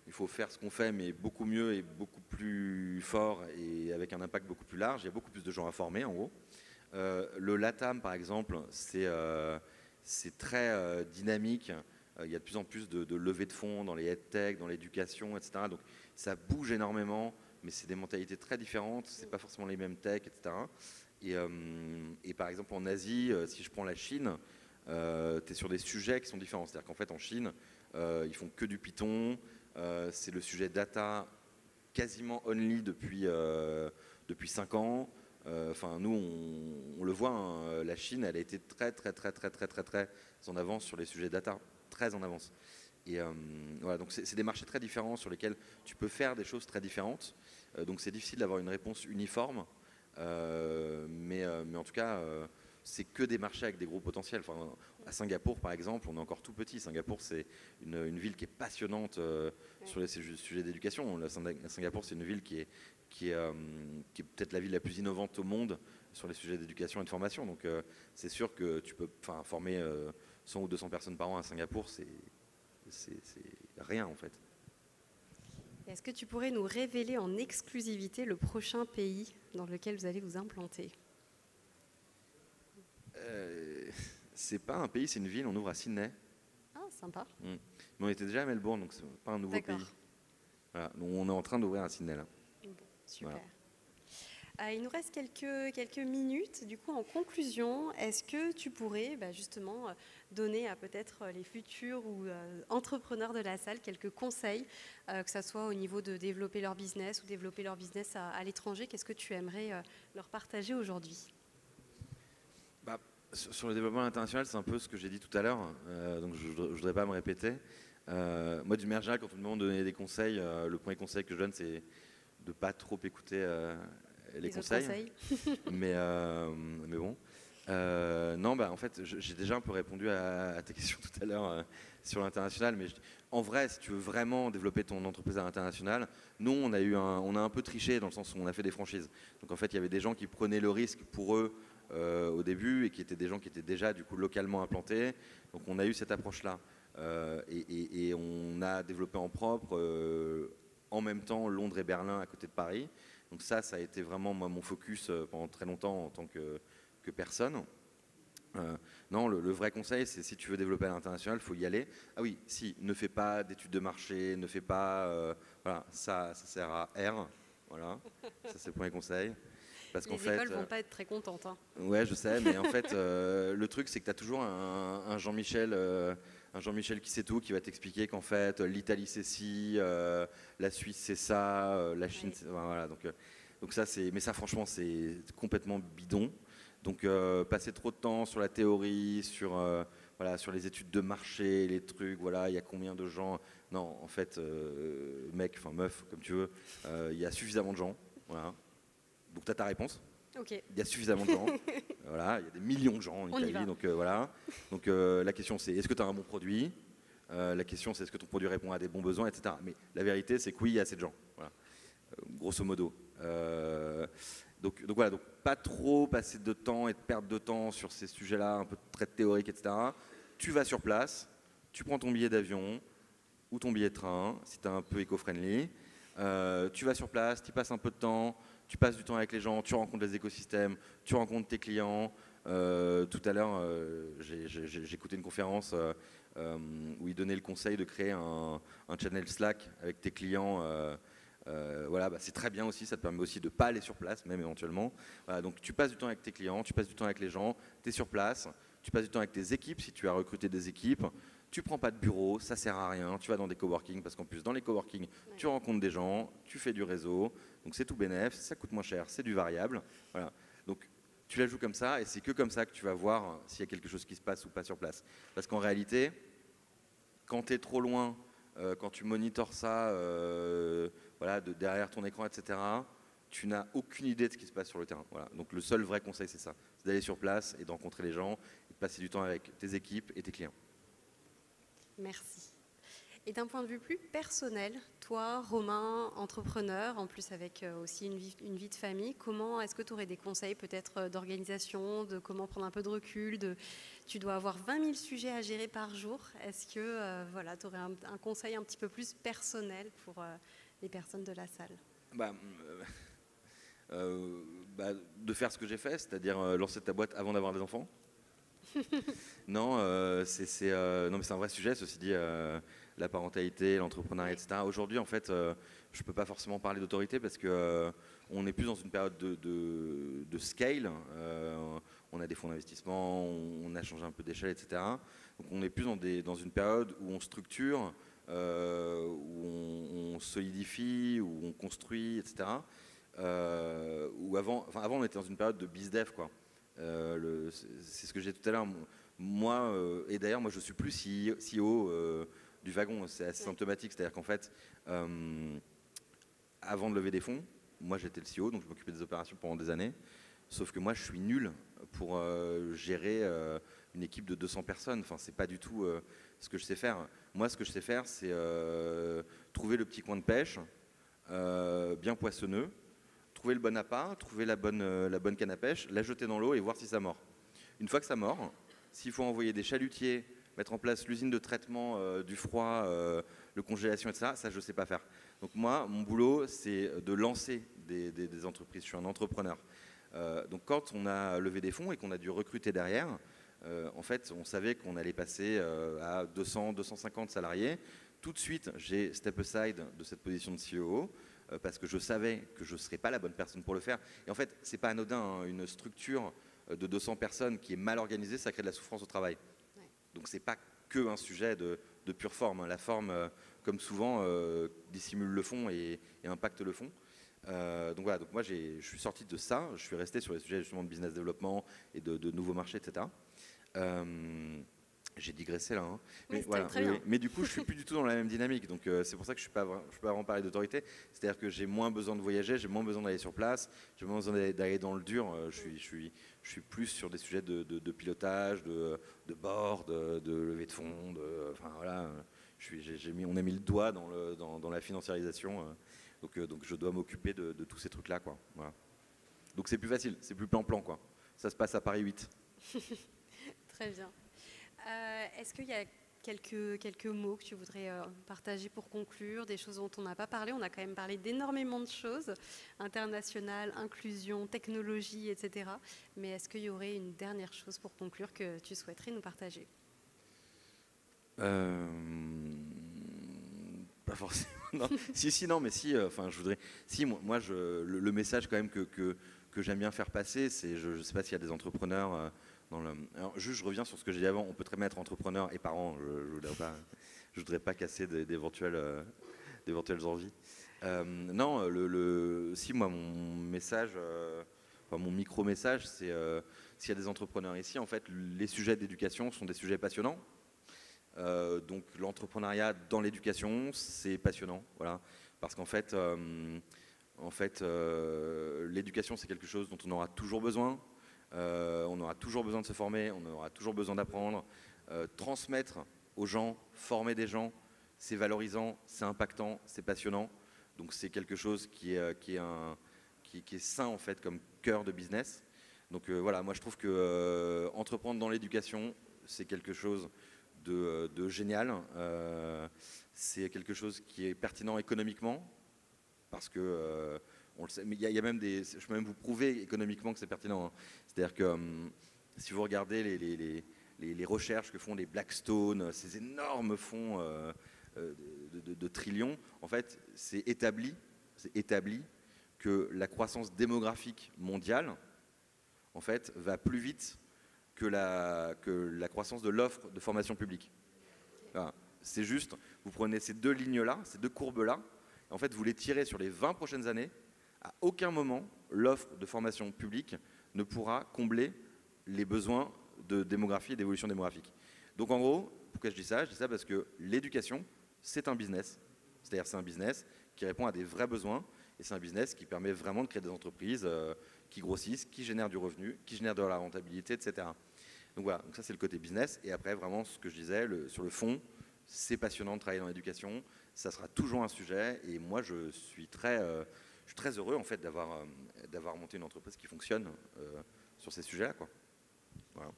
faut faire ce qu'on fait, mais beaucoup mieux et beaucoup plus fort et avec un impact beaucoup plus large. Il y a beaucoup plus de gens à former, en gros. Le LATAM, par exemple, c'est très dynamique. Il y a de plus en plus de levées de fonds dans les EdTech, dans l'éducation, etc. Donc ça bouge énormément, mais c'est des mentalités très différentes. C'est pas forcément les mêmes tech, etc. Et par exemple en Asie, si je prends la Chine, tu es sur des sujets qui sont différents. C'est-à-dire qu'en fait en Chine, ils font que du Python. C'est le sujet data quasiment only depuis 5 ans. Enfin, nous, on le voit, hein, la Chine, elle a été très en avance sur les sujets data, très en avance. Et voilà, donc c'est des marchés très différents sur lesquels tu peux faire des choses très différentes. Donc c'est difficile d'avoir une réponse uniforme, mais en tout cas, c'est que des marchés avec des gros potentiels. Enfin, à Singapour, par exemple, on est encore tout petit. Singapour, c'est une ville qui est passionnante sur les sujets d'éducation. Singapour, c'est une ville qui est peut-être la ville la plus innovante au monde sur les sujets d'éducation et de formation. Donc c'est sûr que tu peux former 100 ou 200 personnes par an à Singapour, c'est rien en fait. Est-ce que tu pourrais nous révéler en exclusivité le prochain pays dans lequel vous allez vous implanter? C'est pas un pays, c'est une ville, on ouvre à Sydney. Ah, sympa. Mais on était déjà à Melbourne, donc c'est pas un nouveau pays. Voilà, donc on est en train d'ouvrir à Sydney là. Bon, super. Voilà. Il nous reste quelques minutes. Du coup, en conclusion, est-ce que tu pourrais justement donner à peut-être les futurs ou entrepreneurs de la salle quelques conseils, que ce soit au niveau de développer leur business ou développer leur business à l'étranger? Qu'est-ce que tu aimerais leur partager aujourd'hui? Sur le développement international, c'est un peu ce que j'ai dit tout à l'heure, donc je ne voudrais pas me répéter. Moi, d'une manière générale, quand on me demande de donner des conseils, le premier conseil que je donne, c'est de ne pas trop écouter les conseils. mais bon. Non, en fait, j'ai déjà un peu répondu à ta question tout à l'heure sur l'international, mais en vrai, si tu veux vraiment développer ton entreprise à l'international, nous, on a un peu triché dans le sens où on a fait des franchises. Donc en fait, il y avait des gens qui prenaient le risque pour eux au début et qui étaient des gens qui étaient déjà du coup localement implantés. Donc on a eu cette approche-là et on a développé en propre en même temps Londres et Berlin à côté de Paris. Donc ça a été vraiment moi, mon focus pendant très longtemps en tant que personne. Non, le vrai conseil, c'est si tu veux développer à l'international, il faut y aller. Ah oui, ne fais pas d'études de marché, ne fais pas... voilà, ça sert à R. Voilà, ça c'est le premier conseil. Parce les écoles ne vont pas être très contentes. Hein. Ouais, je sais, mais en fait, le truc, c'est que tu as toujours un Jean-Michel qui sait tout, qui va t'expliquer qu'en fait, l'Italie c'est ci, la Suisse c'est ça, la Chine c'est... Voilà, donc ça, mais ça, franchement, c'est complètement bidon. Donc, passer trop de temps sur la théorie, sur les études de marché, les trucs, voilà, il y a combien de gens... Non, en fait, mec, enfin meuf, comme tu veux, il y a suffisamment de gens, voilà. Donc tu as ta réponse. Okay. Il y a suffisamment de gens. Voilà, il y a des millions de gens en Italie. Donc voilà. Donc la question c'est est-ce que tu as un bon produit? La question c'est est-ce que ton produit répond à des bons besoins, etc. Mais la vérité c'est que oui, il y a assez de gens. Voilà. Grosso modo. Donc voilà, donc pas trop passer de temps et de perdre de temps sur ces sujets-là, un peu très théoriques, etc. Tu vas sur place, tu prends ton billet d'avion ou ton billet de train, si tu es un peu éco-friendly. Tu vas sur place, tu passes un peu de temps, tu passes du temps avec les gens, tu rencontres les écosystèmes, tu rencontres tes clients. Tout à l'heure, j'ai écouté une conférence où il donnait le conseil de créer un channel Slack avec tes clients. Voilà, c'est très bien aussi, ça te permet aussi de ne pas aller sur place, même éventuellement. Voilà, donc tu passes du temps avec tes clients, tu passes du temps avec les gens, tu es sur place, tu passes du temps avec tes équipes si tu as recruté des équipes. Tu prends pas de bureau, ça sert à rien, tu vas dans des coworking parce qu'en plus dans les coworking, tu rencontres des gens, tu fais du réseau, donc c'est tout bénef, ça coûte moins cher, c'est du variable. Voilà. Donc tu la joues comme ça et c'est que comme ça que tu vas voir s'il y a quelque chose qui se passe ou pas sur place. Parce qu'en réalité, quand tu es trop loin, quand tu monitores ça voilà, derrière ton écran, etc., tu n'as aucune idée de ce qui se passe sur le terrain. Voilà. Donc le seul vrai conseil, c'est ça, c'est d'aller sur place et de rencontrer les gens et de passer du temps avec tes équipes et tes clients. Merci. Et d'un point de vue plus personnel, toi, Romain, entrepreneur, en plus avec aussi une vie de famille, comment est-ce que tu aurais des conseils peut-être d'organisation, de comment prendre un peu de recul, tu dois avoir 20 000 sujets à gérer par jour. Est-ce que voilà, tu aurais un conseil un petit peu plus personnel pour les personnes de la salle? De faire ce que j'ai fait, c'est-à-dire lancer ta boîte avant d'avoir des enfants. Non, mais c'est un vrai sujet, ceci dit, la parentalité, l'entrepreneuriat, etc. Aujourd'hui, en fait, je ne peux pas forcément parler d'autorité parce qu'on est plus dans une période de scale. On a des fonds d'investissement, on a changé un peu d'échelle, etc. Donc on est plus dans une période où on structure, où on solidifie, où on construit, etc. Où avant, on était dans une période de bizdev, quoi. C'est ce que j'ai dit tout à l'heure. Moi, et d'ailleurs, moi, je suis plus CEO du wagon. C'est assez symptomatique. C'est-à-dire qu'en fait, avant de lever des fonds, moi, j'étais le CEO, donc je m'occupais des opérations pendant des années. Sauf que moi, je suis nul pour gérer une équipe de 200 personnes. Enfin, c'est pas du tout ce que je sais faire. Moi, ce que je sais faire, c'est trouver le petit coin de pêche, bien poissonneux, trouver le bon appât, trouver la bonne canne à pêche, la jeter dans l'eau et voir si ça mord. Une fois que ça mord, s'il faut envoyer des chalutiers mettre en place l'usine de traitement du froid, le congélation, etc., ça, je ne sais pas faire. Donc moi, mon boulot, c'est de lancer des entreprises. Je suis un entrepreneur. Donc quand on a levé des fonds et qu'on a dû recruter derrière, en fait, on savait qu'on allait passer à 200, 250 salariés. Tout de suite, j'ai step aside de cette position de CEO parce que je savais que je ne serais pas la bonne personne pour le faire. Et en fait, ce n'est pas anodin, hein, une structure de 200 personnes qui est mal organisée, ça crée de la souffrance au travail. Ouais. Donc ce n'est pas que un sujet de pure forme. Hein. La forme, comme souvent, dissimule le fond et impacte le fond. Donc voilà, donc moi je suis sorti de ça, je suis resté sur les sujets justement de business développement et de nouveaux marchés, etc. J'ai digressé là, hein. Oui, voilà, mais du coup je suis plus du tout dans la même dynamique, donc c'est pour ça que je peux pas vraiment parler d'autorité, c'est-à-dire que j'ai moins besoin de voyager, j'ai moins besoin d'aller sur place, j'ai moins besoin d'aller dans le dur, je suis plus sur des sujets de pilotage, de board, de levée de fonds, enfin voilà, on a mis le doigt dans la financiarisation, donc je dois m'occuper de tous ces trucs là, quoi. Voilà. Donc c'est plus facile, c'est plus plan-plan, quoi. Ça se passe à Paris 8. Très bien. Est-ce qu'il y a quelques mots que tu voudrais partager pour conclure, des choses dont on n'a pas parlé? On a quand même parlé d'énormément de choses, internationales, inclusion, technologie, etc. Mais est-ce qu'il y aurait une dernière chose pour conclure que tu souhaiterais nous partager? Pas forcément. Non. Non, mais si. Enfin, je voudrais. Si, moi, le message quand même que j'aime bien faire passer, c'est, je ne sais pas s'il y a des entrepreneurs. Alors, juste, je reviens sur ce que j'ai dit avant. On peut très bien être entrepreneur et parent. Je voudrais pas casser d'éventuelles envies. Non, si moi, mon message, enfin, mon micro-message, c'est s'il y a des entrepreneurs ici, en fait, les sujets d'éducation sont des sujets passionnants. Donc l'entrepreneuriat dans l'éducation, c'est passionnant, voilà, parce qu'en fait, l'éducation, c'est quelque chose dont on aura toujours besoin. On aura toujours besoin de se former, on aura toujours besoin d'apprendre. Transmettre aux gens, former des gens, c'est valorisant, c'est impactant, c'est passionnant. Donc c'est quelque chose qui est sain en fait comme cœur de business. Donc voilà, moi je trouve que entreprendre dans l'éducation, c'est quelque chose de génial. C'est quelque chose qui est pertinent économiquement parce que on le sait, mais il y a même je peux même vous prouver économiquement que c'est pertinent. Hein. C'est-à-dire que si vous regardez les recherches que font les Blackstone, ces énormes fonds de trillions, en fait, c'est établi que la croissance démographique mondiale, en fait, va plus vite que la croissance de l'offre de formation publique. Voilà. C'est juste, vous prenez ces deux lignes-là, ces deux courbes-là, et en fait, vous les tirez sur les 20 prochaines années. À aucun moment, l'offre de formation publique ne pourra combler les besoins de démographie et d'évolution démographique. Donc en gros, pourquoi je dis ça? Je dis ça parce que l'éducation, c'est un business. C'est-à-dire c'est un business qui répond à des vrais besoins et c'est un business qui permet vraiment de créer des entreprises qui grossissent, qui génèrent du revenu, qui génèrent de la rentabilité, etc. Donc voilà, donc ça c'est le côté business. Et après, vraiment, ce que je disais, sur le fond, c'est passionnant de travailler dans l'éducation. Ça sera toujours un sujet et moi, je suis très heureux en fait d'avoir monté une entreprise qui fonctionne sur ces sujets-là, quoi. Voilà.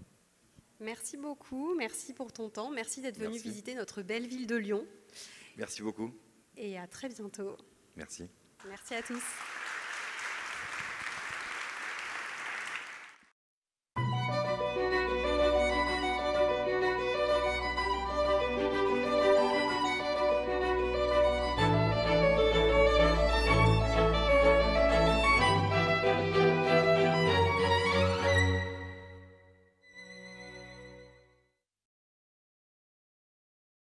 Merci beaucoup, merci pour ton temps, merci d'être venu visiter notre belle ville de Lyon. Merci beaucoup. Et à très bientôt. Merci. Merci à tous.